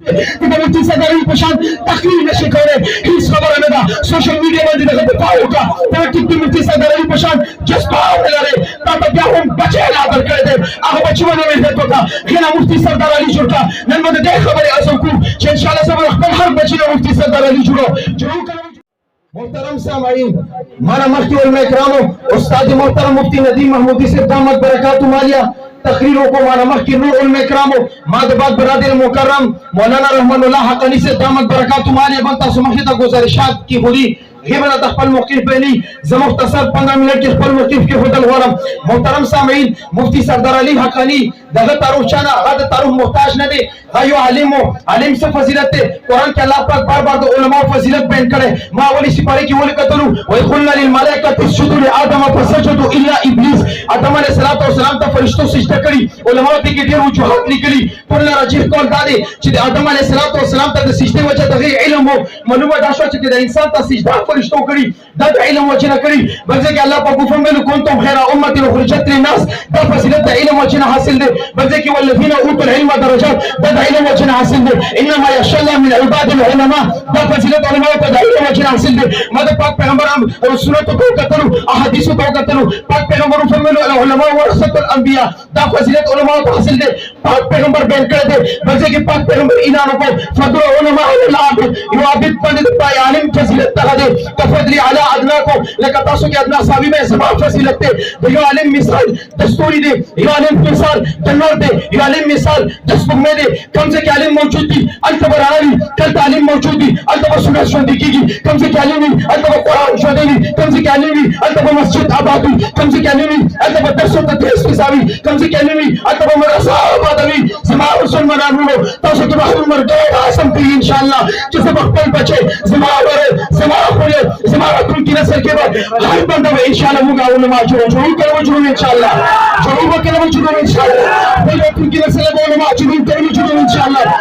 मुफ्ती सदर पशान तकरीर में शिकवे इस खबर में दा सोशल मीडिया में देखा तो पाऊंगा तो कि मुफ्ती सदर पशान जस पाव लगे ता क्या हम बचे ला कर कर दे आगे बचवन में है तो का खेला मुफ्ती सदर अली जुड़ा नन में दे खबर असो को इंशाल्लाह सब खबर हर बचे मुफ्ती सदर अली जुड़ो जरूर मोहतरम सामाईन माना मख्ती उलमा इकराम उस्ताद मोहतरम मुफ्ती नदीम महमूदी से दामत बरकातु मालिया तकरीरों को माना मख्ती नूर उलमा इकराम मादबाद बरादर मुकर्रम मौलाना रहमानुल्लाह हक़नी से दामत बरकातु मालिया बनता सुमखिता गुजारिशात की खुदी हिबना तखपल मौक़िफ़ पहली ज़मुख्तसर 15 मिनट के खपल मौक़िफ़ के खुदल गरम मोहतरम सामाईन मुफ्ती सरदार अली हक़नी दगा तारुफ चाना गद तारुफ मोहताज न दे गायो आलिम से फजीलत कुरान के अल्लाह पाक बार-बार तो उलमा फजीलत बयान करे मा वली सिपाही की वली कतलू व खुलना लिल मलाइकति इसजुदू लि आदम फसजदू इल्ला इब्लिस आदम अलैहि सलातो व सलाम ता फरिश्तों सजदा करी उलमा की ढेर वजूहत निकली कुल्ला रजीह कौल दादे छि आदम अलैहि सलातो व सलाम ता सजदे वजह तगे इल्म हो मालूम दाशो छि द इंसान ता सजदा फरिश्तों करी दद इल्म वजह करी बजे के अल्लाह पाक हुक्म में कुंतुम खैरा उम्मतिन उखरिजत लिन्नास दा फजीलत इल्म वजह हासिल दे बजे के वल्लज़ीना उतुल इल्म दरजात दद इल्म वजह हासिल दे इन्नमा यशल्ला मिन इबादिल उलमा दा फजीलत उलमा को दा इल्म वजह हासिल दे मद पाक पैगंबर और सुन्नत को कतलू अहदीस को कतलू पाक पैगंबर फरमाने उलमा वरसतुल अंबिया दा फजीलत उलमा को हासिल दे पाक पैगंबर बयान कर दे बजे के पाक पैगंबर इनाम को फदल उलमा अल आबिद यो आबिद पंडित पाए आलिम फजीलत तगा दे तफदली अला अदना को लकतासो के अदना सावी में सबाब फजीलत दे यो आलिम मिसाल दस्तूरी दे यो आलिम मिसाल जन्नत दे यो आलिम मिसाल दस्तूर में दे कम से क्या आलिम मौजूद थी अल्तबर आली कल तालीम मौजूद थी अल्तबर सुन्नत सुनती की कम से क्या आलिम अल्तबर कुरान सुनती कम से क्या आलिम अल्तबर मस्जिद आबाद कम से क्या आलिम अल्तबर दरस तदरीस की सावी कम से क्या आलिम अल्तबर मदरसा आबाद हुई समाअ सुन मनानो तासो के रहम मर गए आसम की इंशाअल्लाह जिसे बख्तल बचे समाअ खुले समाअ तुम की नस्ल के बाद हर बंदा में इंशाअल्लाह मुगा उलमा जरूर करो इंशाअल्लाह जरूर करो इंशाअल्लाह तुम की नस्ल में उलमा जरूर करो इंशाअल्लाह।